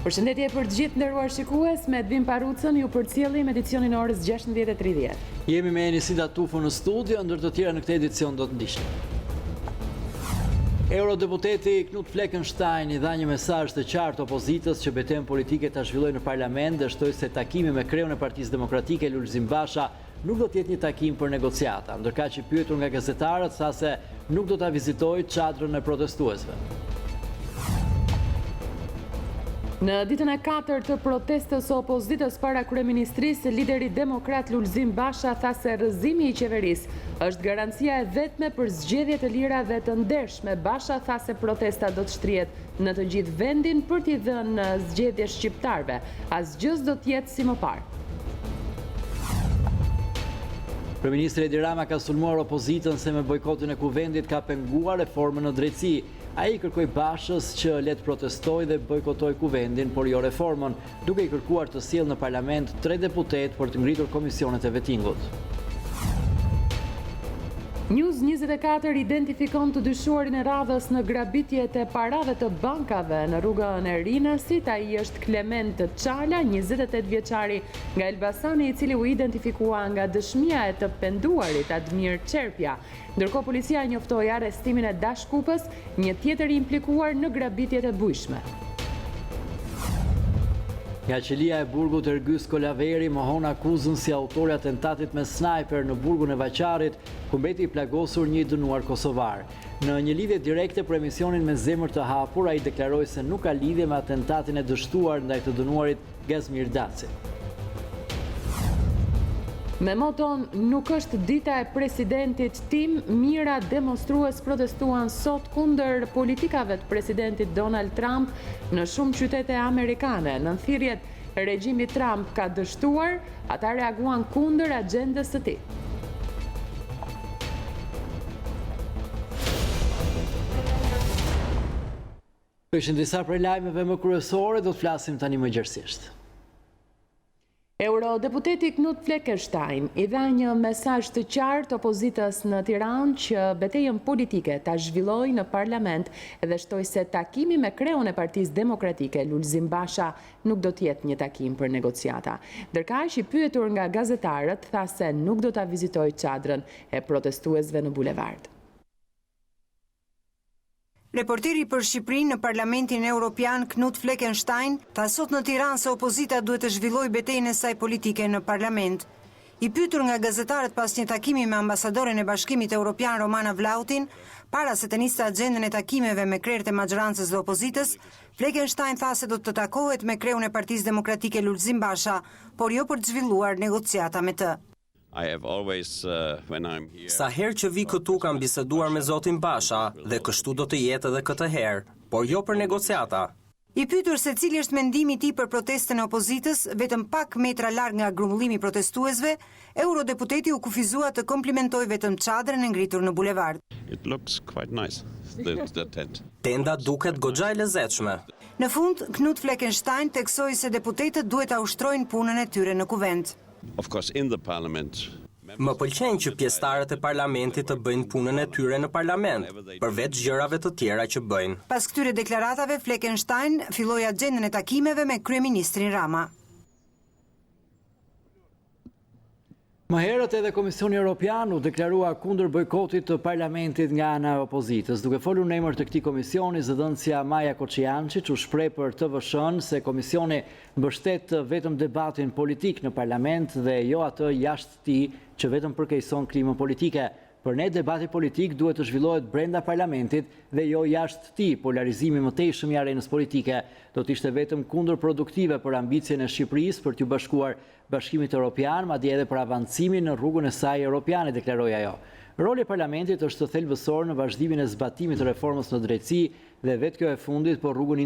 Përshëndetje për të gjithë nderuar shikues, me Edvin Parucën ju përcjellim edicionin e orës 16:30. Jemi me Enisida Tufo në studio, ndër të tjera në këtë edicion do të ndiqni. Eurodeputeti Knut Fleckenstein i dha një mesazh të qartë opozitës që betejën politike ta zhvillojë në parlament dhe shtoi se takimi me kreun e Partisë Demokratike Lulzim Basha nuk do të jetë një takim për negociata, ndërkaq i pyetur nga gazetarët tha se nuk do ta vizitojë çadrën e protestuesve. Në ditën e 4 të protestës së opozitës para kryeministrisë, lideri demokrat Lulzim Basha tha se rrëzimi i qeverisë është garancia e vetme për zgjedhje të lira dhe të ndershme. Basha tha se protesta do të shtrihet në të gjithë vendin për t'i dhënë zgjedhje shqiptarëve. Asgjë do të jetë si më parë. Kryeministri Edi Rama ka sulmuar opozitën se me bojkotin e kuvendit ka penguar reformën në drejtësi. Ai kërkoi Bashës që le të protestojë dhe bojkotoj kuvendin, por jo reformën, duke i kërkuar të sjellë në parlament 3 deputet për të ngritur komisionet e vetingut. News 24 identifikon të dyshuarin e radhës në grabitjet e parave të bankave në rrugën e Rinasit. Ai është Klement Çala, 28 vjeçari nga Elbasani, i cili u identifikua nga dëshmia e të penduarit Admir Çerpja. Ndërkohë policia njoftoi arrestimin e Dash Kupës, një tjetër i implikuar në grabitjet e bujshme. Nga qelia e burgut Ergys Kolaveri mohon akuzën si autori atentatit me snajper në burgun e Vaçarit, ku mbeti i plagosur një dënuar kosovar. Në një lidhje direkte për emisionin Me zemër të hapur, ai deklaroi se nuk ka lidhje me atentatin e dështuar ndaj të dënuarit Gazmir Daci. Me moton "Nuk është dita e presidentit tim", mijëra demonstrues protestuan sot kundër politikave të presidentit Donald Trump në shumë qytete amerikane. Në thirrjet regjimi Trump ka dështuar, ata reaguan kundër agjendës së tij. Këto ishin disa prej lajmeve më kryesore, do të flasim tani më gjerësisht. Eurodeputeti Knut Fleckenstein i dha një mesazh të qartë opozitës në Tiranë që betejën politike ta zhvillojë në parlament dhe shtoi se takimi me kreun e Partisë Demokratike Lulzim Basha nuk do të jetë një takim për negociata. Ndërkaq i pyetur nga gazetarët tha se nuk do ta vizitojë çadrën e protestuesve në bulevard. Reporteri për Shqipërinë në Parlamentin Evropian Knut Fleckenstein tha sot në Tiranë se opozita duhet të zhvillojë betejën e saj politike në parlament. I pyetur nga gazetarët pas një takimi me ambasadoren e Bashkimit Evropian Romana Vlautin, para se të niste agjendën e takimeve me krerët e maxhorancës dhe opozitës, Fleckenstein tha se do të takohet me kreun e Partisë Demokratike Lulzim Basha, por jo për të zhvilluar negociata me të. Sa herë që vi këtu kam biseduar me zotin Basha dhe kështu do të jetë edhe këtë herë, por jo për negociata. I pyetur se cili është mendimi i tij për protestën e opozitës, vetëm pak metra larg nga grumbullimi protestuesve, eurodeputeti u kufizua të komplimentojë vetëm çadrën e ngritur në bulevard. Tenda duket goxha e lezetshme. Në fund, Knut Fleckenstein theksoi se deputetët duhet ta ushtrojnë punën e tyre në kuvend. Më pëlqen që pjesëtarët e parlamentit të bëjnë punën e tyre në parlament, përveç gjërave të tjera që bëjnë. Pas këtyre deklaratave, Fleckenstein filloi agjendën e takimeve me kryeministrin Rama. Më herët edhe Komisioni Evropian u deklarua kundër bojkotit të parlamentit nga ana e opozitës. Duke folur në emër të këtij komisioni, zëdhënësja Maja Koçiançiç u shpreh për TVSH-n se komisioni mbështet vetëm debatin politik në parlament dhe jo atë jashtë tij që vetëm përkeqëson klimën politike. Për ne debati politik duhet të zhvillohet brenda parlamentit dhe jo jashtë tij. Polarizimi më tejshëm i arenës politike do të ishte vetëm kundërproduktive për ambicien e Shqipërisë për t'u bashkuar Bashkimit Evropian, madje edhe për avancimin në rrugën e saj europiane, deklaroi ajo. Roli i parlamentit është thelbësor në vazhdimin e zbatimit të reformës në drejtësi dhe vetë kjo e fundit për rrugën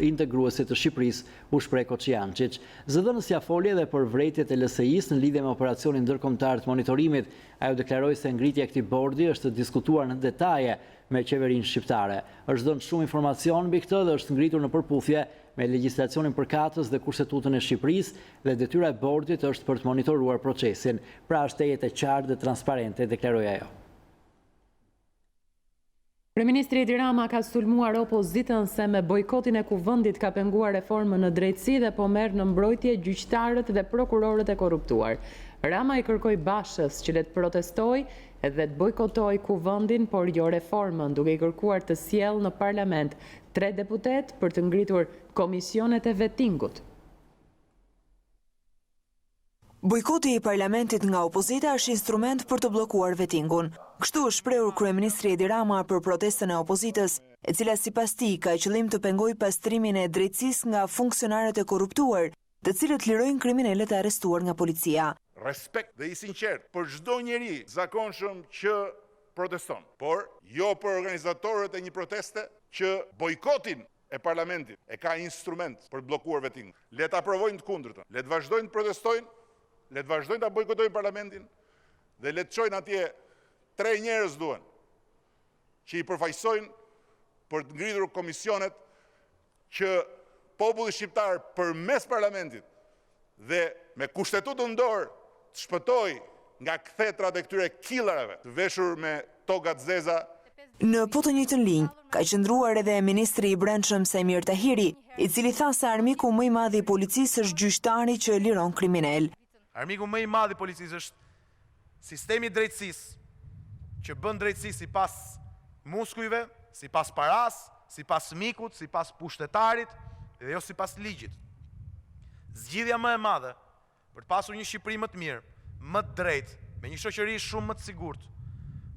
integruese të Shqipërisë, u shpreh Koçiançiç. Zëdhënësja foli edhe për vërejtjet e LSI-s në lidhje me operacionin ndërkombëtar të monitorimit. Ajo deklaroi se ngritja e këtij bordi është diskutuar në detaje me qeverinë shqiptare. Është dhënë shumë informacion mbi këtë dhe është ngritur në përputhje me legjislacionin përkatës dhe kushtetutën e Shqipërisë dhe detyra e bordit është për të monitoruar procesin. Pra është të jetë e qartë dhe transparente, deklaroi ajo. Kryeministri Edi Rama ka sulmuar opozitën se me bojkotin e kuvendit ka penguar reformën në drejtësi dhe po merr në mbrojtje gjyqtarët dhe prokurorët e korruptuar. Rama i kërkoi Bashës që le të protestojë dhe të bojkotoj kuvendin, por jo reformën, duke i kërkuar të sjellë në parlament 3 deputet për të ngritur komisionet e vettingut. Bojkoti i parlamentit nga opozita është instrument për të bllokuar vettingun. Kështu është shprehur kryeministri Edi Rama për protestën e opozitës, e cila sipas tij ka qëllim të pengojë pastrimin e drejtësisë nga funksionarët e korruptuar, të cilët lirojnë kriminalët e arrestuar nga policia. Respekt dhe i sinqert për çdo njeri zakonshëm që proteston, por jo për organizatorët e një proteste që bojkotin e parlamentit e ka instrument për të bllokuar vettingun. Le të aprovojnë të kundërtën, le të vazhdojnë të protestojnë, le të vazhdojnë të bojkotojnë parlamentin dhe le të çojnë atje 3 njerëz duan që i përfaqësojnë për të ngritur komisionet që populli shqiptar përmes parlamentit dhe me kushtetutën në dorë të shpëtojë nga kthetrat e këtyre killerave të veshur me toga të zeza. Në po të njëjtën linjë ka qëndruar edhe ministri i Brendshëm Sajmir Tahiri, i cili tha se armiku më i madh i policisë është gjyqtari që liron kriminal. Armiku më i madh i policisë është sistemi i drejtësisë, që bën drejtësi sipas muskujve, sipas paras, sipas mikut, sipas pushtetarit dhe jo sipas ligjit. Zgjidhja më e madhe për të pasur një Shqipëri më të mirë, më të drejtë, me një shoqëri shumë më të sigurt,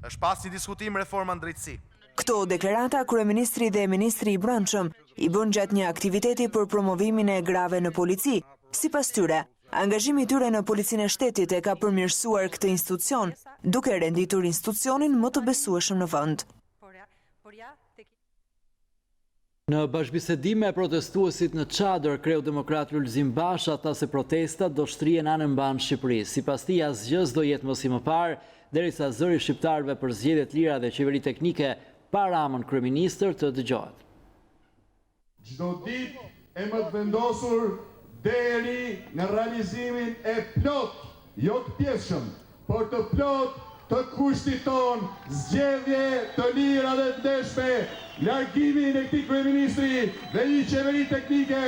është pas një diskutim reforma në drejtësi. Këto deklarata kryeministri dhe ministri i Brendshëm i bën gjatë një aktiviteti për promovimin e grave në polici. Sipas tyre, angazhimi i tyre në policinë e shtetit e ka përmirësuar këtë institucion, duke renditur institucionin më të besueshëm në vend. Në bashkëbisedim me protestuesit në Çadër, kreu demokrat Lulzim Basha tha se protestat do shtrihen anëmban Shqipërisë. Sipas tij asgjë do jetë më si më parë, derisa zëri i shqiptarëve për zgjedhje të lira dhe qeveri teknike pa Ramën kryeministër të dëgjohet. Çdo ditë e më të vendosur deri në realizimin e plot, jo të pjesshëm, por të plot të kushtit ton, zgjedhje të lira dhe të ndeshme, largimin e këtij kryeministri dhe një qeveri teknike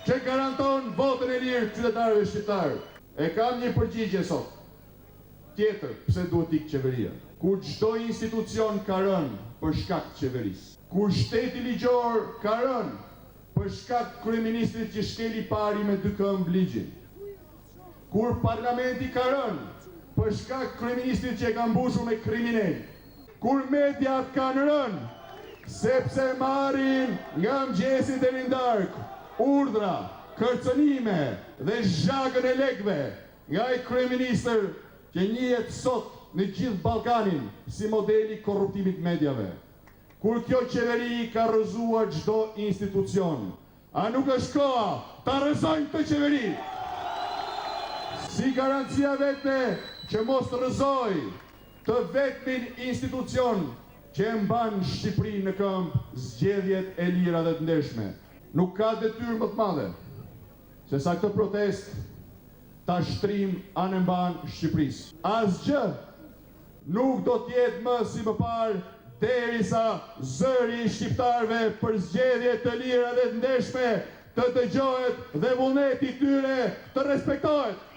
që garanton votën e lirë qytetarëve shqiptarë. E kam një përgjigje sot. Tjetër, pse duhet ikë qeveria? Kur çdo institucion ka rënë për shkak të qeverisë. Kur shteti ligjor ka rënë për shkak të kryeministrit që shkeli pari me 2 këmbë ligjin. Kur parlamenti ka rënë për shkak të kryeministrit që e ka mbushur me kriminal. Kur mediat kanë rënë sepse marrin nga mëngjesi deri në darkë urdhra, kërcënime dhe zhagën e lekëve nga ai kryeministër që njihet sot në gjithë Ballkanin si modeli korruptimit mediave. Kur kjo qeveri ka rrëzuar çdo institucion, a nuk është koha ta rrëzojnë këtë qeveri? Si garancia vetme që mos të rrëzoj të vetmin institucion që e mban Shqipërinë në këmbë zgjedhjet e lira dhe të ndeshme. Nuk ka detyrë më të madhe se sa këtë protest ta shtrim anëmban Shqipërisë. Asgjë nuk do të jetë më si më parë derisa zëri i shqiptarëve për zgjedhje të lira dhe të ndeshme të dëgjohet dhe vullneti i tyre të respektohet.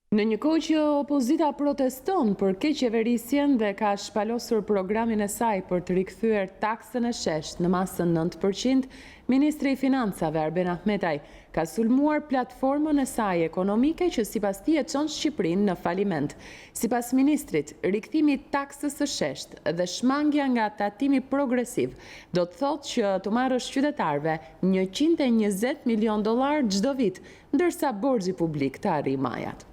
Në një kohë që opozita proteston për keqeverisjen dhe ka shpalosur programin e saj për të rikthyer taksën e shesht në masën 9%, Ministri i Financave Arben Ahmetaj ka sulmuar platformën e saj ekonomike që sipas tij e çon Shqipërinë në faliment. Sipas ministrit, rikthimi i taksës së shesht dhe shmangja nga tatimi progresiv do të thotë që të marrësh qytetarëve $120 milion çdo vit, ndërsa borxhi publik të arrijë majat.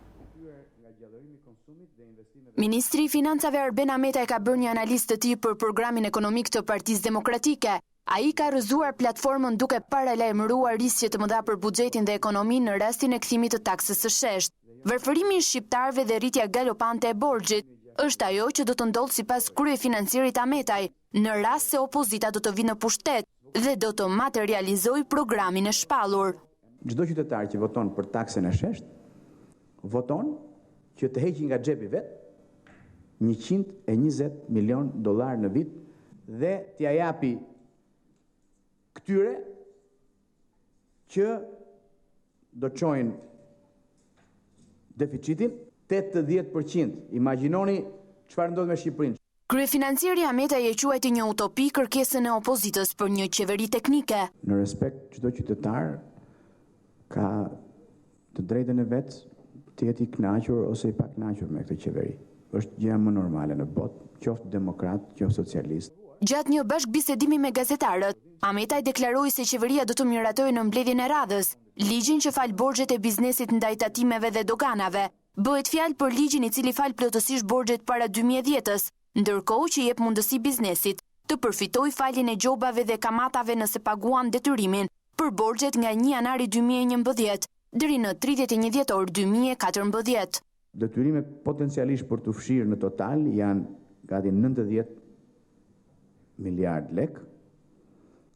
Ministri i Financave Arben Ahmetaj ka bërë një analizë të tij për programin ekonomik të Partisë Demokratike. Ai ka rrëzuar platformën duke paralajmëruar risje të mëdha për buxhetin dhe ekonominë në rastin e kthimit të taksës së shesht. Varfërimi i shqiptarëve dhe rritja galopante e borxhit është ajo që do të ndodhë sipas kryefinancierit Ahmetaj, në rast se opozita do të vinë në pushtet dhe do të materializojë programin e shpallur. Çdo qytetar që voton për taksën e shesht, voton që të heqë nga xhepi vet $120 milion në vit dhe t'ja japi këtyre që do çojnë deficitin 80%. Imagjinoni çfarë ndodh me Shqipërinë. Kryefinancieri Ahmetaj e quajti një utopi kërkesën e opozitës për një qeveri teknike. Në respekt, çdo qytetar ka të drejtën e vet të jetë i kënaqur ose i pakënaqur me këtë qeveri. Është gjëja më normale në botë, qoftë demokrat, qoftë socialist. Gjatë një bashkëbisedimi me gazetarët, Ahmetaj deklaroi se qeveria do të miratojë në mbledhjen e radhës ligjin që fal borxhet e biznesit ndaj tatimeve dhe doganave. Bëhet fjalë për ligjin i cili fal plotësisht borxhet para 2010-s, ndërkohë që jep mundësi biznesit të përfitojë faljen e gjobave dhe kamatave nëse paguan detyrimin për borxhet nga 1 janari 2011 deri në 31 dhjetor 2014. Detyrime potencialisht për të fshirë në total janë gati 90 miliard lek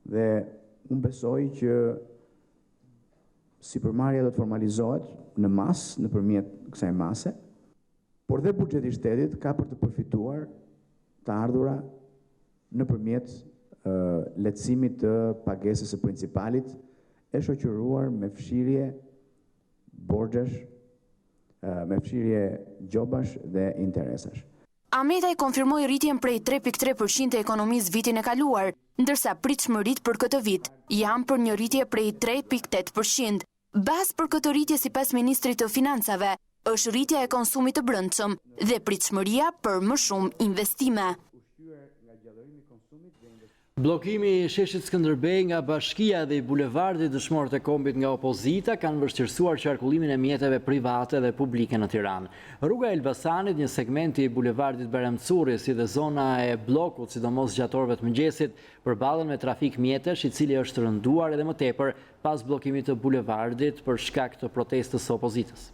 dhe unë besoj që sipërmarrja do të formalizohet në masë nëpërmjet kësaj mase, por dhe buxheti i shtetit ka për të përfituar të ardhura nëpërmjet lehtësimit të pagesës së principalit e shoqëruar me fshirje borxhesh, me fshirje gjobash dhe interesash. Ahmetaj konfirmoi rritjen prej 3.3% e ekonomisë vitin e kaluar, ndërsa pritshmëritë për këtë vit janë për një rritje prej 3.8%. Bazë për këtë rritje sipas ministrit të Financave është rritja e konsumit të brendshëm dhe pritshmëria për më shumë investime. Bllokimi i sheshit Skënderbej nga Bashkia dhe i bulevardit dëshmorët e kombit nga opozita kanë vështirësuar qarkullimin e mjeteve private dhe publike në Tiranë. Rruga e Elbasanit, një segment i bulevardit Bayramçuri si dhe zona e bllokut, sidomos gjatë orëve të mëngjesit, përballen me trafik mjetesh i cili është rënduar edhe më tepër pas bllokimit të bulevardit për shkak të protestës së opozitës.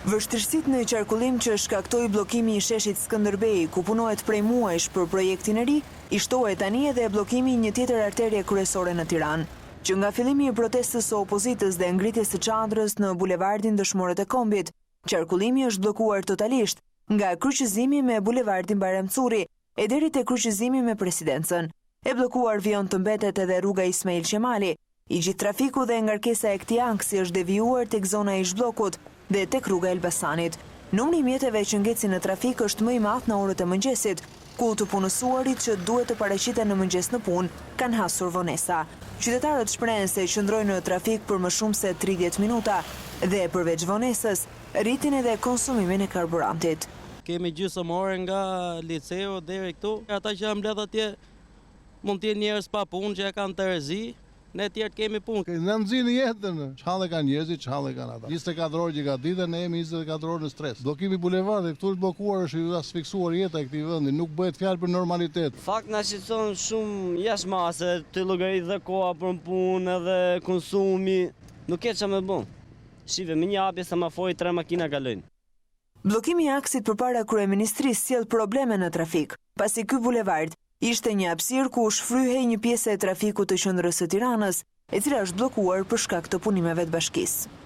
Vështirësitë në qarkullim që shkaktoi bllokimi i sheshit Skënderbej, ku punohet prej muajsh për projektin e ri, i shtohet tani edhe bllokimi i një tjetër arterie kryesore në Tiranë, që nga fillimi i protestës së opozitës dhe ngritjes së çadrës në bulevardin Dëshmorët e Kombit, qarkullimi është bllokuar totalisht nga kryqëzimi me bulevardin Bayramçuri e deri te kryqëzimi me Presidencën. E bllokuar vijon të mbetet edhe rruga Ismail Qemali. I gjithë trafiku dhe ngarkesa e këtij aksi është devijuar tek zona e ish-bllokut dhe tek rruga e Elbasanit. Numri i mjeteve që ngecin në trafik është më i madh në orët e mëngjesit, ku të punësuarit që duhet të paraqiten në mëngjes në punë kanë hasur vonesa. Qytetarët shprehen se qëndrojnë në trafik për më shumë se 30 minuta dhe përveç vonesës, rritin edhe konsumimin e karburantit. Kemi gjysmë ore nga liceu deri këtu. Ata që janë mbledh atje mund të jenë njerëz pa punë që kanë Terezi. Ne tjertë kemi punë. Në nëzinë jetën, çhalle kanë njerëzit, çhalle kanë ata. 24 orë që ka ditë, ne jemi 24 orë në stres. Bllokimi i bulevardit, këtu është bllokuar, është asfiksuar jeta e këtij vendi, nuk bëhet fjalë për normalitet. Fakt na shqetëson shumë jashtëmase, të llogarit dhe koha për punë edhe konsumi, nuk ke çfarë më bën. Shive, me një hapje semafori 3 makina kalojnë. Bllokimi i aksit përpara kryeministrisë sjell probleme në trafik, pasi ky bulevard ishte një hapësirë ku shfryhej një pjesë e trafikut të qendrës së Tiranës, e cila është bllokuar për shkak të punimeve të bashkisë.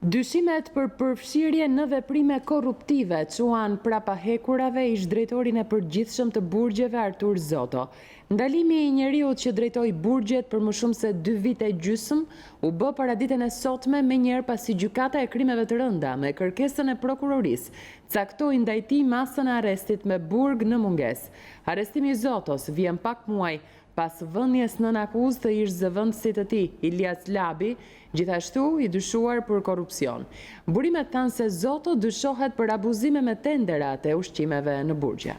Dyshimet për përfshirje në veprime korruptive quan prapa hekurave ish drejtorin e përgjithshëm të burgjeve Artur Zoto. Ndalimi i njeriut që drejtoi burgjet për më shumë se 2 vite gjysmë u bë paraditën e sotme me njerë pasi gjykata e krimeve të rënda me kërkesën e prokurorisë caktoi ndaj tij masën e arrestit me burg në mungesë. Arrestimi i Zotos vjen pak muaj pas vënies nën akuzë të ish zëvendësit të tij, Ilias Labi, gjithashtu i dyshuar për korrupsion. Burimet thanë se Zoto dyshohet për abuzime me tenderat e ushqimeve në burgje.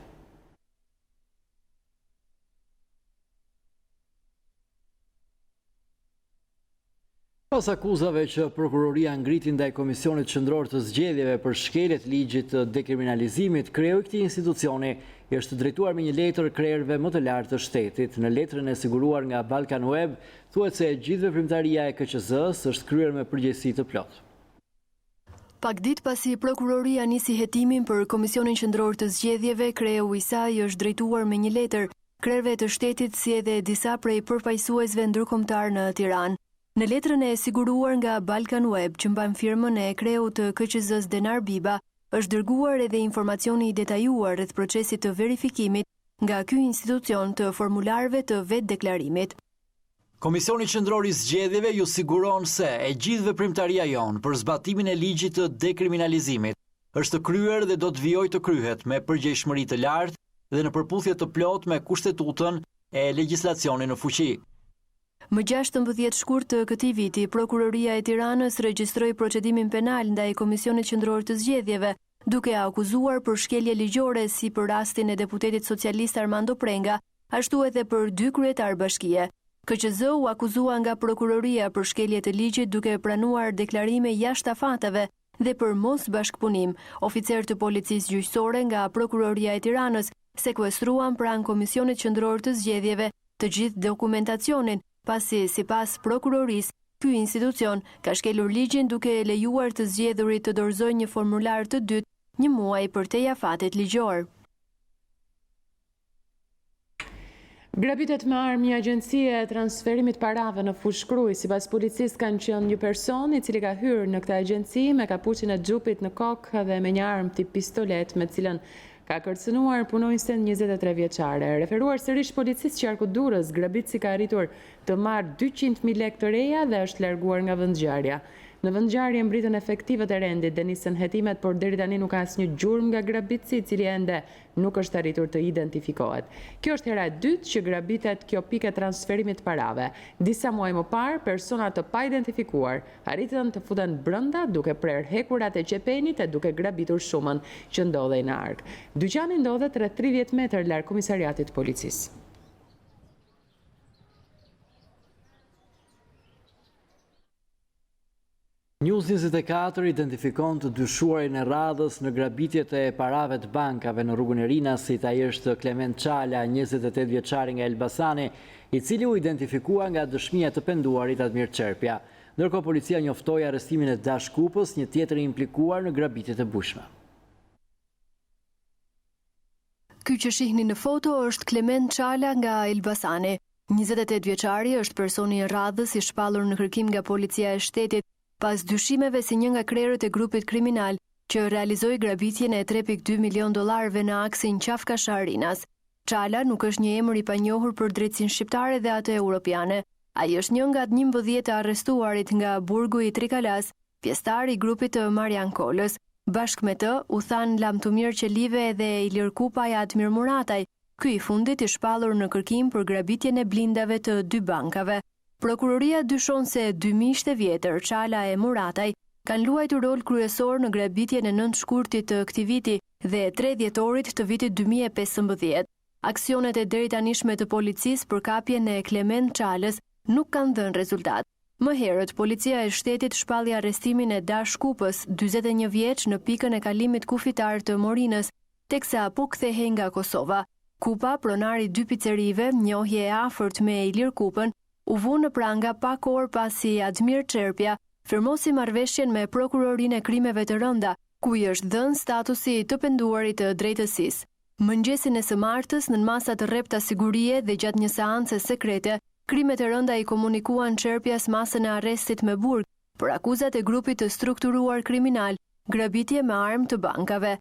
Pas akuzave që prokuroria ngriti ndaj Komisionit Qendror të Zgjedhjeve për shkeljet ligjit të dekriminalizimit, kreu i këtij institucioni është drejtuar me një letër krerëve më të lartë të shtetit. Në letrën e siguruar nga Balkan Web, thuhet se gjithë veprimtaria e KQZ-s është kryer me përgjegjësi të plotë. Pak ditë pasi prokuroria nisi hetimin për Komisionin Qendror të Zgjedhjeve, kreu i saj është drejtuar me një letër krerëve të shtetit si edhe disa prej përfaqësuesve ndërkombëtar në Tiranë. Në letrën e siguruar nga Balkan Web, që mban firmën e kreut të KQZ-s Denar Biba, është dërguar edhe informacioni i detajuar rreth procesit të verifikimit nga ky institucion të formularëve të vetë deklarimit. Komisioni Qendror i Zgjedhjeve ju siguron se e gjithë veprimtaria jonë për zbatimin e ligjit të dekriminalizimit është të kryer dhe do të vijojë të kryhet me përgjegjësinë të lartë dhe në përputhje të plotë me kushtetutën e legjislacionit në fuqi. Më 16 shkurt të këtij viti, Prokuroria e Tiranës regjistroi procedimin penal ndaj Komisionit Qendror të Zgjedhjeve, duke akuzuar për shkelje ligjore si për rastin e deputetit socialist Armando Prenga, ashtu edhe për 2 kryetar bashkie. KQZ u akuzua nga prokuroria për shkelje të ligjit duke pranuar deklarime jashtëafatave dhe për mos bashkëpunim. Oficer të policisë gjyqësore nga Prokuroria e Tiranës sekuestruan pranë Komisionit Qendror të Zgjedhjeve të gjithë dokumentacionin, pasi sipas prokurorisë, ky institucion ka shkelur ligjin duke lejuar të zgjedhurit të dorëzojnë një formular të dytë 1 muaj përtej afatit ligjor. Grabitet me armë një agjencie e transferimit parave në Fushkruj, sipas policisë kanë qenë një person i cili ka hyrë në këtë agjenci me kapuçin e xhupit në kokë dhe me një armë tip pistolet me cilën ka kërcënuar punonjësen 23 vjeçare. Referuar sërish policisë qarku Durrës, grabitësi ka arritur të marrë 200.000 lekë të reja dhe është larguar nga vendngjarja. Në vendngjarje mbritën efektivët e rendit dhe nisën hetimet, por deri tani nuk ka asnjë gjurmë nga grabitësi, i cili ende nuk është arritur të identifikohet. Kjo është hera e dytë që grabitet kjo pikë e transferimit parave. Disa muaj më parë, persona të pa identifikuar arritën të futen brenda duke prerë hekurat e qepenit e duke grabitur shumën që ndodhej në Ark. Dyqani ndodhet rreth 30 metër larg komisariatit policisë. News 24 identifikon të dyshuarin e radhës në grabitjet e parave të bankave në rrugën e Rinasit. Ai është Klement Çala, 28 vjeçari nga Elbasani, i cili u identifikua nga dëshmia të penduarit Admir Çerpja. Ndërkohë policia njoftoi arrestimin e Dash Kupës, një tjetër i implikuar në grabitjet e bushme. Ky që shihni në foto është Klement Çala nga Elbasani. 28 vjeçari është personi i radhës i shpallur në kërkim nga policia e shtetit, pas dyshimeve se një nga krerët e grupit kriminal që realizoi grabitjen e 3.2 milion dollarëve në aksin Qafkasha-Rinas. Çala nuk është një emër i panjohur për drejtsinë shqiptare dhe atë europiane. Ai është një nga 11 të arrestuarit nga burgu i Trikalas, pjesëtar i grupit të Marian Kolës. Bashkë me të, u than Lamtumir Qelive dhe Ilir Kupaj Admir Murataj, ky i fundit i shpallur në kërkim për grabitjen e blindave të 2 bankave. Prokuroria dyshon se 2 miqtë e vjetër, Çala e Murataj, kanë luajtur rol kryesor në grabitjen e 9 shkurtit të këtij viti dhe 3 dhjetorit të vitit 2015. Aksionet e deritanishme të policisë për kapjen e Klement Çalës nuk kanë dhënë rezultat. Më herët, policia e shtetit shpalli arrestimin e Dash Kupës, 41 vjeç, në pikën e kalimit kufitar të Morinës, teksa po kthehej nga Kosova. Kupa, pronari 2 pizzerive, njohje e afërt me Ilir Kupën, u vu në pranga pak orë pasi Admir Çerpja firmosi marrëveshjen me prokurorinë e krimeve të rënda, ku i është dhënë statusi të penduarit të drejtësisë. Mëngjesin e së martës, në masa të rrepta sigurie dhe gjatë një seance sekrete, krimet e rënda i komunikuan Çerpjas masën e arrestit me burg për akuzat e grupit të strukturuar kriminal, grabitje me armë të bankave.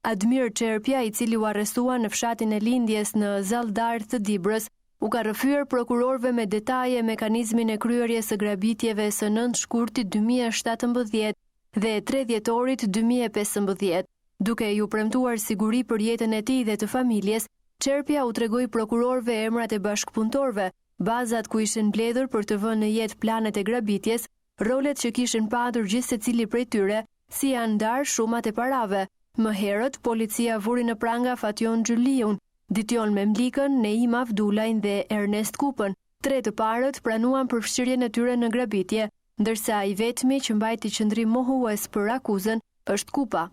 Admir Çerpja, i cili u arrestua në fshatin e Lindjes në Zaldar të Dibrës, u ka rrëfyer prokurorëve me detaje mekanizmin e kryerjes së grabitjeve së 9 shkurtit 2017 dhe 3 dhjetorit 2015. Duke ju premtuar siguri për jetën e tij dhe të familjes, Çerpja u tregoi prokurorëve emrat e bashkëpunëtorëve, bazat ku ishin mbledhur për të vënë në jetë planet e grabitjes, rolet që kishin padur gjithë secili prej tyre, si janë ndarë shumat e parave. Më herët, policia vuri në pranga Fation Xhuliun, Dition Memlikën, Neim Avdulajn dhe Ernest Kupën. 3 të parët pranuan përfshirjen e tyre në grabitje, ndërsa i vetmi që mbajti qëndrim mohues për akuzën është Kupa.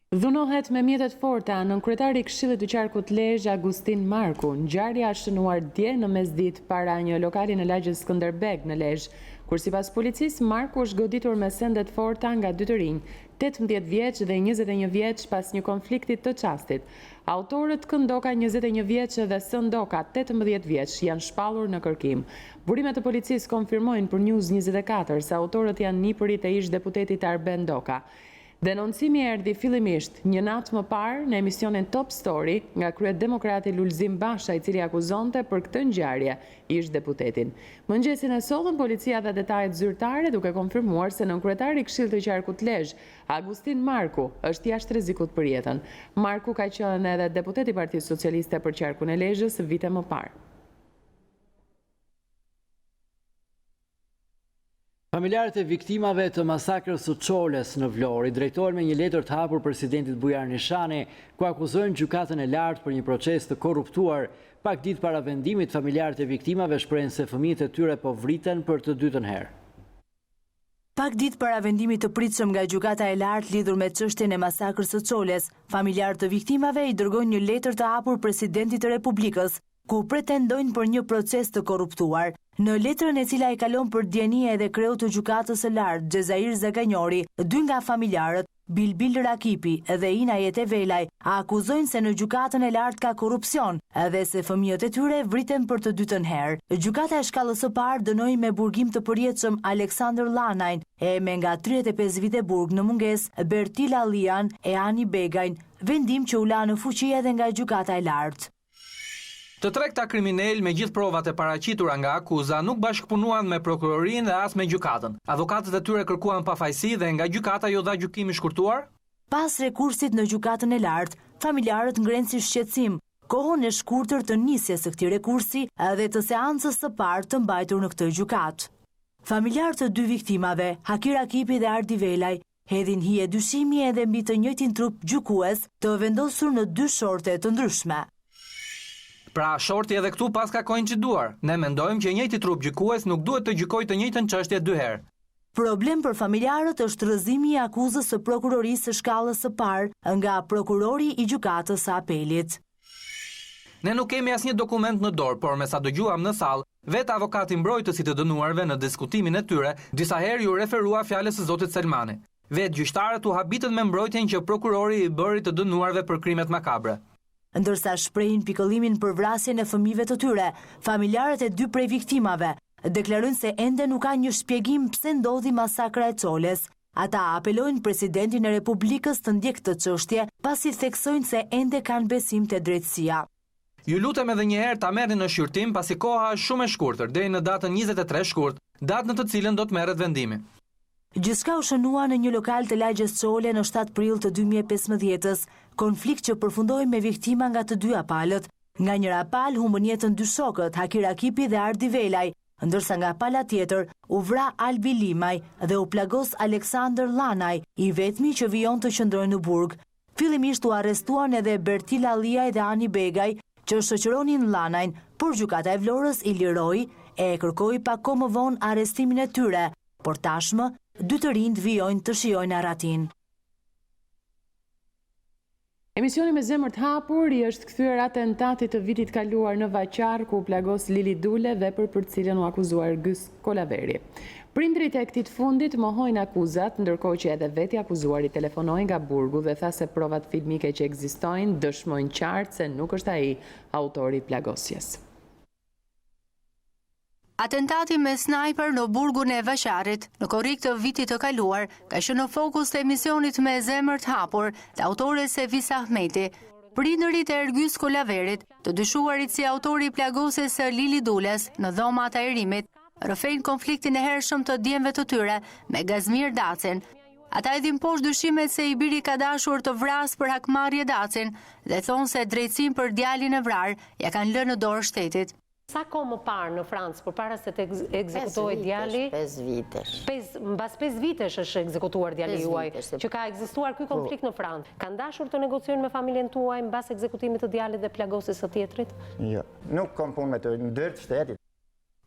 Dhunohet me mjetet forta nënkryetari i Këshillit të Qarkut Lezhë Agustin Marku. Ngjarja është shënuar dje në mesditë para një lokali në lagjin Skënderbeg në Lezhë, kur sipas policisë Marku është goditur me sende të forta nga dy të rinj, 18 vjeç dhe 21 vjeç pas një konflikti të çastit. Autorët Këndoka 21 vjeç dhe Sëndoka 18 vjeç janë shpallur në kërkim. Burimet e policisë konfirmojnë për News 24 se autorët janë nipërit e ish deputetit Arben Doka. Denoncimi erdhi fillimisht një natë më parë në emisionin Top Story nga kryedemokrati Lulzim Basha, i cili akuzonte për këtë ngjarje ish deputetin. Mëngjesin e sollën policia dha detajet zyrtare duke konfirmuar se nënkryetari i Këshillit të Qarkut Lezhë, Agustin Marku, është jashtë rrezikut për jetën. Marku ka qenë edhe deputet i Partisë Socialiste për Qarkun e Lezhës vite më parë. Familjarët e viktimave të masakrës së Çoles në Vlorë i drejtohen me një letër të hapur presidentit Bujar Nishani, ku akuzojnë gjykatën e lartë për një proces të korruptuar. Pak ditë para vendimit, familjarët e viktimave shprehen se fëmijët e tyre po vriten për të dytën herë. Pak ditë para vendimit të pritshëm nga gjykata e lartë lidhur me çështjen e masakrës së Çoles, familjarët e viktimave i dërgojnë një letër të hapur presidentit të Republikës, ku pretendojnë për një proces të korruptuar. Në letrën e cila i kalon për djenie edhe kreu të gjykatës së lartë, Xhezair Zaganjori, dy nga familjarët, Bilbil Rakipi dhe Ina Jete Velaj, akuzojnë se në gjykatën e lartë ka korrupsion edhe se fëmijët e tyre vriten për të dytën herë. Gjykata e shkallës së parë dënoi me burgim të përjetshëm Aleksandr Lanajn e me nga 35 vite burg në mungesë Bertila Lian e Ani Begajn, vendim që u la në fuqi edhe nga gjykata e lartë. Të tregta kriminal me gjithë provat e paraqitura nga akuza nuk bashkëpunuan me prokurorinë dhe as me gjykatën. Avokatët e tyre kërkuan pafajësi dhe nga gjykata ju dha gjykim i shkurtuar? Pas rekursit në gjykatën e lartë, familjarët ngrenë si shqetësim kohën e shkurtër të nisjes së këtij rekursi edhe të seancës së parë të mbajtur në këtë gjykatë. Familjarët të dy viktimave, Hakir Rakipi dhe Ardi Velaj, hedhin hije dyshimi edhe mbi të njëjtin trup gjykues të vendosur në dy shorte të ndryshme. Pra, shorti edhe këtu pas ka kojnë qiduar. Ne mendojmë që njëjti trup gjykues nuk duhet të gjykojë të njëjtën çështje dy herë. Problem për familjarët është rrëzimi i akuzës së prokurorisë së shkallës së parë nga prokurori i gjykatës së apelit. Ne nuk kemi asnjë dokument në dorë, por me sa dëgjuam në sallë, vetë avokati mbrojtësit të dënuarve në diskutimin e tyre, disa herë ju referua fjalës së zotit Selmani. Vetë gjyqtarët u habitën me mbrojtjen që prokurori i bëri të dënuarve për krimet makabre. Ndërsa shprehin pikëllimin për vrasjen e fëmijëve të tyre, familjarët e dy prej viktimave deklarojnë se ende nuk ka një shpjegim pse ndodhi masakra e Çoles. Ata apelojnë presidentin e Republikës të ndjekë këtë çështje, pasi theksojnë se ende kanë besim te drejtësia. Ju lutem edhe një herë ta merrni në shqyrtim pasi koha është shumë e shkurtër, deri në datën 23 shkurt, datë në të cilën do të merret vendimi. Gjithçka u shënua në një lokal të lagjes Çole në 7 prill të 2015-s, konflikt që përfundoi me viktima nga të dyja palët. Nga njëra palë humbën jetën dy shokët, Hakir Rakipi dhe Ardi Velaj, ndërsa nga pala tjetër u vra Albi Limaj dhe u plagos Aleksandr Lanaj, i vetmi që vijon të qëndrojë në burg. Fillimisht u arrestuan edhe Bertila Liaj dhe Ani Begaj, që shoqëronin Lanajn, por gjykata e Vlorës i liroi e kërkoi pak kohë më vonë arrestimin e tyre, por tashmë dy të rinjt vijojnë të shijojnë Aratin. Emisioni me zemër të hapur i është kthyer atentatit të vitit kaluar në Vaqar, ku u plagos Lili Dule, vepër për cilën u akuzuar Gys Kolaveri. Prindrit e këtij fundit mohojnë akuzat, ndërkohë që edhe veti akuzuari telefonoi nga burgu dhe tha se provat filmike që ekzistojnë dëshmojnë qartë se nuk është ai autori i plagosjes. Atentati me snajper në burgun e Vaqarit në korrik të vitit të kaluar ka qenë në fokus të emisionit me zemër të hapur të autores Sevis Ahmeti. Prindërit e Ergys Kolaverit, të dyshuarit si autori i plagosjes së Lili Dules në dhomat e Erimit, rrëfejnë konfliktin e hershëm të djemve të tyre me Gazmir Dacin. Ata edhin poshtë dyshimet se i biri ka dashur të vrasë për hakmarrje Dacin dhe thonë se drejtësinë për djalin e vrarë ja kanë lënë në dorë shtetit. Sa kohë më parë në Francë, përpara se të ekzekutohej djali? 5 vitesh. Mbas 5 vitesh është ekzekutuar djali juaj, që ka ekzistuar ky konflikt në Francë. Kanë dashur të negociojnë me familjen tuaj mbas ekzekutimit të djalit dhe plagosjes së tjetrit? Jo, nuk kam punë me të ndër të shtetit.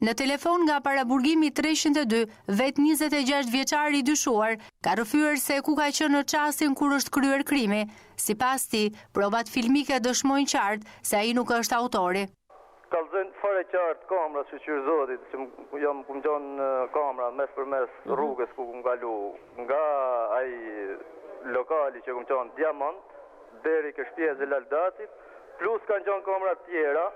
Në telefon nga paraburgimi 302, vetë 26 vjeçari i dyshuar ka rrëfyer se ku ka qenë në çastin kur është kryer krimi. Sipas tij, provat filmike dëshmojnë qartë se ai nuk është autori. Kallëzojnë fare qartë kamera shqyr zotit, që jam kum gjonë kamera mes për mes rrugës ku kum kalu, nga ai lokali që kum qonë Diamant, deri ke shtëpia e Zelal Dasit, plus kanë qonë kamera tjera,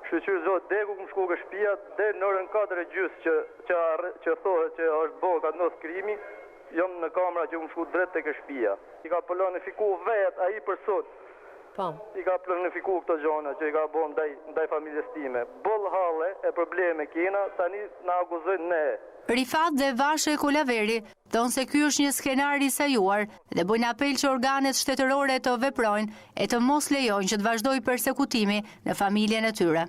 shqyr zot, deri ku kum shku ke shtëpia, deri në orën 4:30 që thohet që është bo ka nos krimi, jam në kamera që kum shku drejt te ke shtëpia. I ka planifiku vet ai person. I ka planifiku këto gjona që i ka bo ndaj familjes time. Boll halle e probleme kena, tani na akuzojnë ne. Rifat dhe Vashe Kulaveri thonë se ky është një skenar i sajuar dhe bojnë apel që organet shtetërore të veprojnë e të mos lejojnë që të vazhdoj persekutimi në familjen e tyre.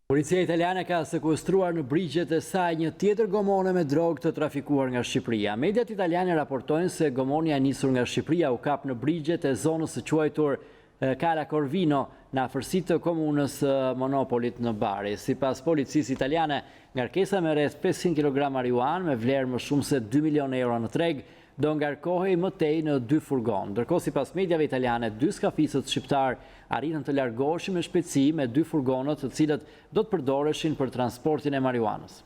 Policia italiane ka sekuestruar në brigjet e saj një tjetër gomone me drogë të trafikuar nga Shqipëria. Mediat italiane raportojnë se gomonja nisur nga Shqipëria u kap në brigjet e zonës së quajtur Cala Corvino në afërsitë të komunës Monopolit në Bari. Sipas policisë italiane, ngarkesa me rreth 500 kg marijuanë me vlerë më shumë se 2 milion euro në treg do ngarkohej më tej në 2 furgon. Ndërkohë, sipas mediave italiane, 2 skafisët shqiptar arritën të largoheshin me shpejtësi me 2 furgonët të cilët do të përdoreshin për transportin e marijuanës.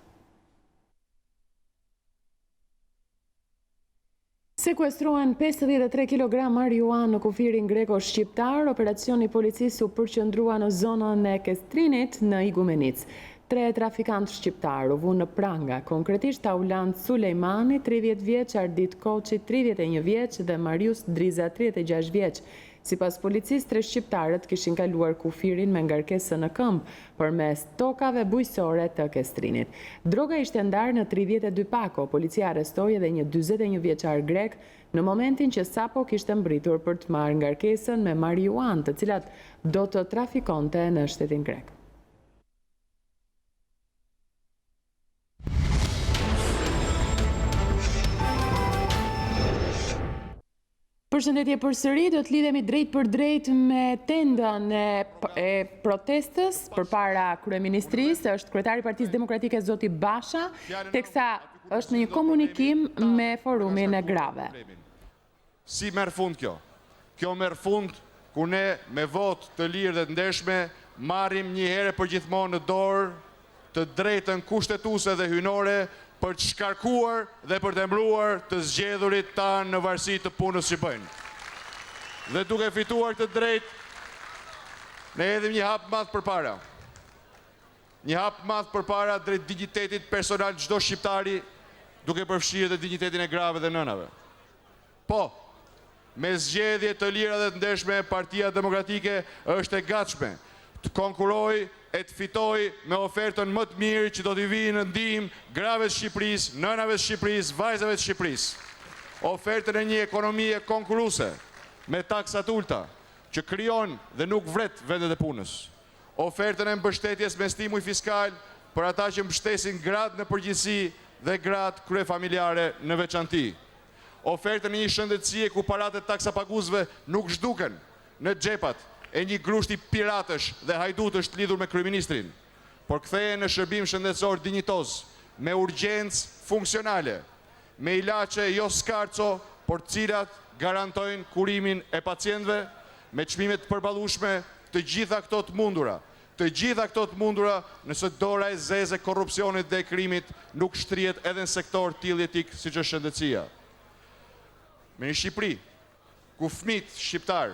Sekuestruan 53 kg marijuanë në kufirin greko shqiptar, operacioni policisë u përqendrua në zonën e Kestrinit në Igumenic. 3 trafikantë shqiptar u vu në pranga, konkretisht Aulant Sulejmani, 30 vjeç, Ardit Koçi, 31 vjeç dhe Marius Driza, 36 vjeç. Sipas policisë, 3 shqiptarët kishin kaluar kufirin me ngarkesë në këmbë përmes tokave bujqësore të Kestrinit. Droga ishte ndarë në 32 pako. Policia arrestoi edhe një 41 vjeçar grek në momentin që sapo kishte mbritur për të marrë ngarkesën me marijuanë, të cilat do të trafikonte në shtetin grek. Përshëndetje përsëri, do të lidhemi drejt për drejt me tendën e protestës përpara kryeministrisë. Është kryetari i Partisë Demokratike zoti Basha, teksa është në një komunikim me forumin e grave. Si merr fund kjo? Kjo merr fund kur ne me votë të lirë dhe të ndershme marrim një herë për gjithmonë në dorë të drejtën kushtetuese dhe hyjnore për të shkarkuar dhe për të mbuluar të zgjedhurit tanë në varësi të punës që bëjnë. Dhe duke fituar të drejtë, ne hedhim një hap madh përpara. Një hap madh përpara drejt dignitetit personal çdo shqiptari, duke përfshirë dhe dignitetin e grave dhe nënave. Po, me zgjedhje të lira dhe të ndershme, Partia Demokratike është e gatshme të konkurojë e të fitoj me ofertën më të mirë që do t'i vijë në ndihmë grave të Shqipërisë, nënave të Shqipërisë, vajzave të Shqipërisë. Ofertën e një ekonomie konkurruese me taksat ulta që krijon dhe nuk vret vendet e punës. Ofertën e mbështetjes me stimuj fiskal për ata që mbështesin gratë në përgjithësi dhe gratë kryefamiljare në veçanti. Ofertën e një shëndetësie ku paratë e taksapaguesve nuk zhduken në xhepat e një grushti piratësh dhe hajdutësh të lidhur me kryeministrin, por kthehen në shërbim shëndetësor dinjitoz, me urgjencë funksionale, me ilaçe jo skarco, por cilat garantojnë kurimin e pacientëve, me çmime të përballueshme, të gjitha këto të mundura, nëse dora e zezë e korrupsionit dhe e krimit nuk shtrihet edhe në sektor tillë etik siç është shëndetësia. Me një Shqipëri ku fëmijët shqiptar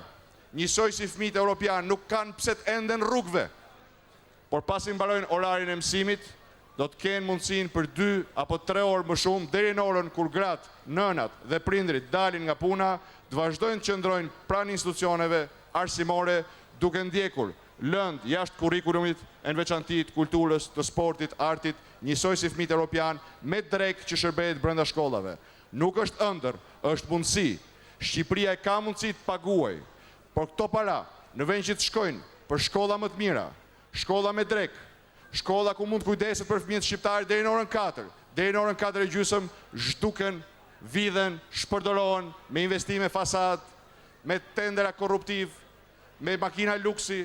njësoj si fëmijët europian nuk kanë pse të enden rrugëve, por pasi mbarojnë orarin e mësimit, do të kenë mundësinë për 2 apo 3 orë më shumë, deri në orën kur gratë, nënat dhe prindrit dalin nga puna, të vazhdojnë të qëndrojnë pranë institucioneve arsimore, duke ndjekur lënd jashtë kurrikulumit, në veçanti të kulturës, të sportit, artit, njësoj si fëmijët europian me drek që shërbehet brenda shkollave. Nuk është ëndër, është mundësi. Shqipëria e ka mundësi të paguajë. Por këto para, në vend që të shkojnë për shkolla më të mira, shkolla me drek, shkolla ku mund kujdeset për fëmijët shqiptarë deri në orën 4, deri në orën 4:30, zhduken, vidhen, shpërdorohen me investime fasad, me tendera korruptiv, me makina luksi,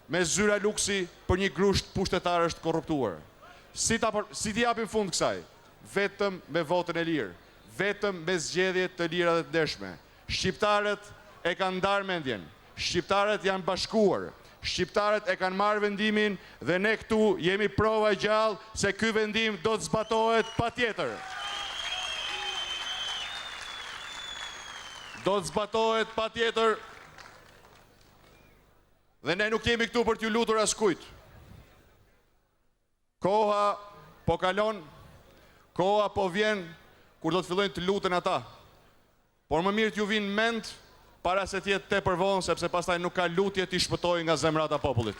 me zyra luksi për një grusht pushtetarësh të korruptuar. Si t'i japim fund kësaj? Vetëm me votën e lirë, vetëm me zgjedhje të lira dhe të ndershme. Shqiptarët e kanë ndarë mendjen. Shqiptarët janë bashkuar. shqiptarët e kanë marrë vendimin dhe ne këtu jemi prova e gjallë se ky vendim do të zbatohet patjetër. Do të zbatohet patjetër dhe ne nuk jemi këtu për t'ju lutur askujt. Koha po kalon, koha po vjen kur do të fillojnë të luten ata. Por më mirë t'ju vinë mend para se t'jetë tepër vonë, sepse pastaj nuk ka lutje t'i shpëtojë nga zemrata popullit.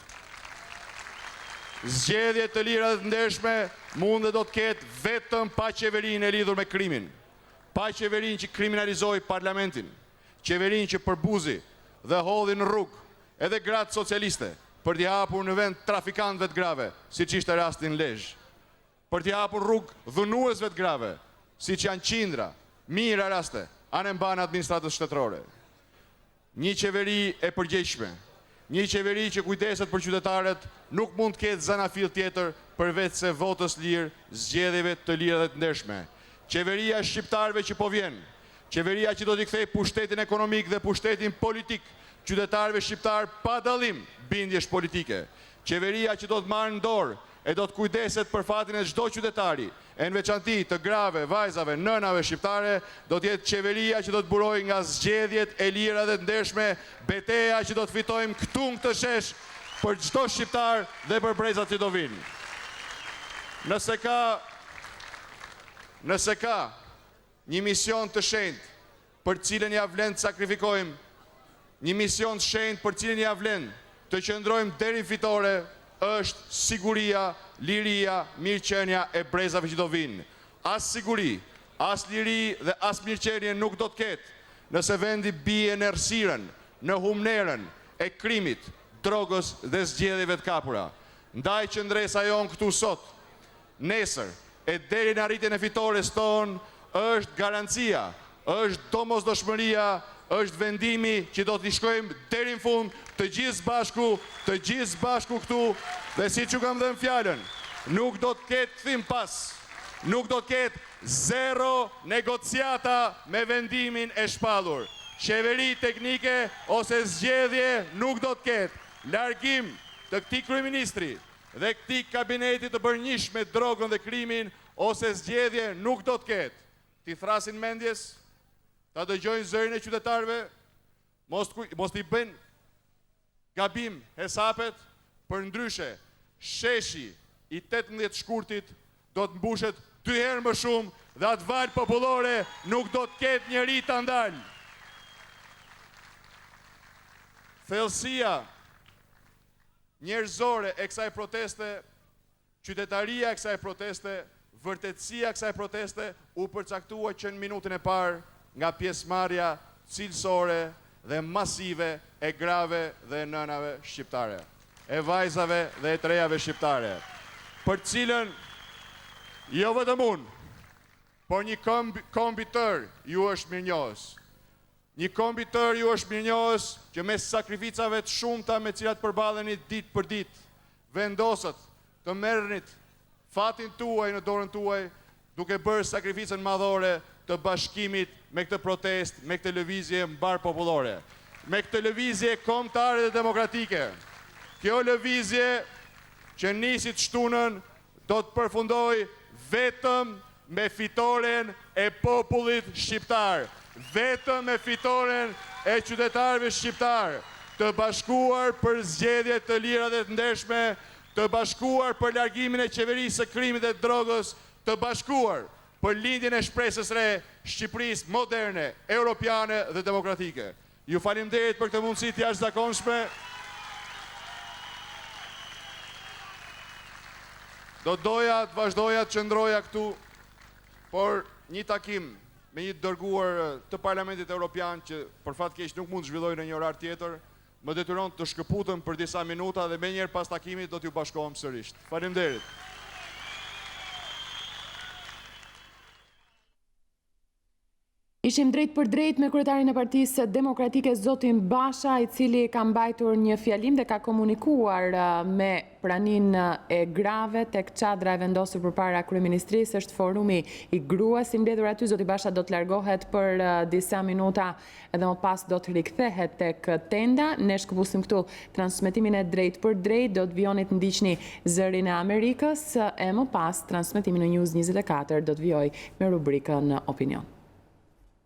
Zgjedhje të lira dhe të ndershme mund dhe do të ketë vetëm pa qeverinë e lidhur me krimin, pa qeverinë që kriminalizoi parlamentin, qeverinë që përbuzi dhe hodhi në rrugë edhe gratë socialiste për t'i hapur në vend trafikantëve të grave, siç ishte rasti në Lezhë, për t'i hapur rrugë dhunuesve të grave, siç janë qindra, mijëra raste anë mban administratës shtetërore. Një qeveri e përgjegjshme, një qeveri që kujdeset për qytetarët, nuk mund të ketë zanafill tjetër përveç se votës lirë, zgjedhjeve të lira dhe të ndershme. Qeveria e shqiptarëve që po vjen, qeveria që do t'i kthejë pushtetin ekonomik dhe pushtetin politik qytetarëve shqiptar pa dallim bindjesh politike. Qeveria që do të marrë në dorë e do të kujdeset për fatin e çdo qytetari, e në veçanti të grave, vajzave, nënave shqiptare, do të jetë qeveria që do të burojë nga zgjedhjet e lira dhe të ndershme, betejë që do të fitojmë këtu në këtë shesh për çdo shqiptar dhe për brezat që do vinë. Nëse ka një mision të shenjtë për cilën ja vlen të sakrifikojmë, një mision të shenjtë për cilën ja vlen të qëndrojmë deri në fitore, është siguria, liria, mirëqenia e brezave që do vinë. As siguri, as liri dhe as mirëqenie nuk do të ketë nëse vendi bie në errësirën, në humnerën e krimit, drogës dhe zgjedhjeve të kapura. Ndaj qëndresa jon këtu sot, nesër, e deri në arritjen e fitores tonë, është garancia, është domosdoshmëria, është vendimi që do t'i shkojmë deri në fund të gjithë bashku këtu, dhe si që kam dhënë fjalën, nuk do të ketë thim pas, nuk do të ketë zero negociata me vendimin e shpallur. Qeveri teknike ose zgjedhje nuk do të ketë. Largim të këtij kryeministri dhe këtij kabineti të bërnjish me drogën dhe krimin ose zgjedhje nuk do të ketë. Ti thrasin mendjes, ta dëgjojnë zërin e qytetarëve, mos t'i bëjnë gabim hesapet, për ndryshe, sheshi i 18 shkurtit do të mbushet 2 herë më shumë dhe atë valë popullore nuk do të ketë njëri të ndalë. Thellësia njerëzore e kësaj proteste, qytetaria e kësaj proteste, vërtetësia e kësaj proteste u përcaktua që në minutën e parë nga pjesëmarrja cilësore dhe masive e grave dhe nënave shqiptare, e vajzave dhe e trejave shqiptare, për cilën jo vetëm unë, por një kombi tërë ju është mirënjohës. Një kombi tërë ju është mirënjohës që mes sakrificave të shumta me cilat përballeni ditë për ditë, vendosët të merrnit fatin tuaj në dorën tuaj, duke bërë sakrificën madhore të bashkimit me këtë protest, me këtë lëvizje mbar popullore, me këtë lëvizje kombëtare dhe demokratike. Kjo lëvizje që nisi të shtunën do të përfundoj vetëm me fitoren e popullit shqiptar, vetëm me fitoren e qytetarëve shqiptar, të bashkuar për zgjedhje të lira dhe të ndershme, të bashkuar për largimin e qeverisë së krimit dhe drogës, të bashkuar për lindjen e shpresës re Shqipërisë moderne, europiane dhe demokratike. Ju faleminderit për këtë mundësi të jashtëzakonshme. Do doja të vazhdoja të qëndroja këtu, por një takim me një dërguar të Parlamentit Evropian që për fat keq nuk mund të zhvillojë në një orar tjetër, më detyron të shkëputem për disa minuta dhe menjëherë pas takimit do t'ju bashkohem sërish. Faleminderit. Ishim drejt për drejt me kryetarin e Partisë Demokratike Zotin Basha, i cili ka mbajtur një fjalim dhe ka komunikuar me pranin e grave tek çadra e vendosur përpara kryeministrisë. Është forumi i gruas i mbledhur aty. Zoti Basha do të largohet për disa minuta edhe më pas do të rikthehet tek tenda. Ne shkëpusim këtu transmetimin e drejt për drejt, do të vijoni të ndiqni zërin e Amerikës e më pas transmetimin në News 24 do të vijoj me rubrikën Opinion.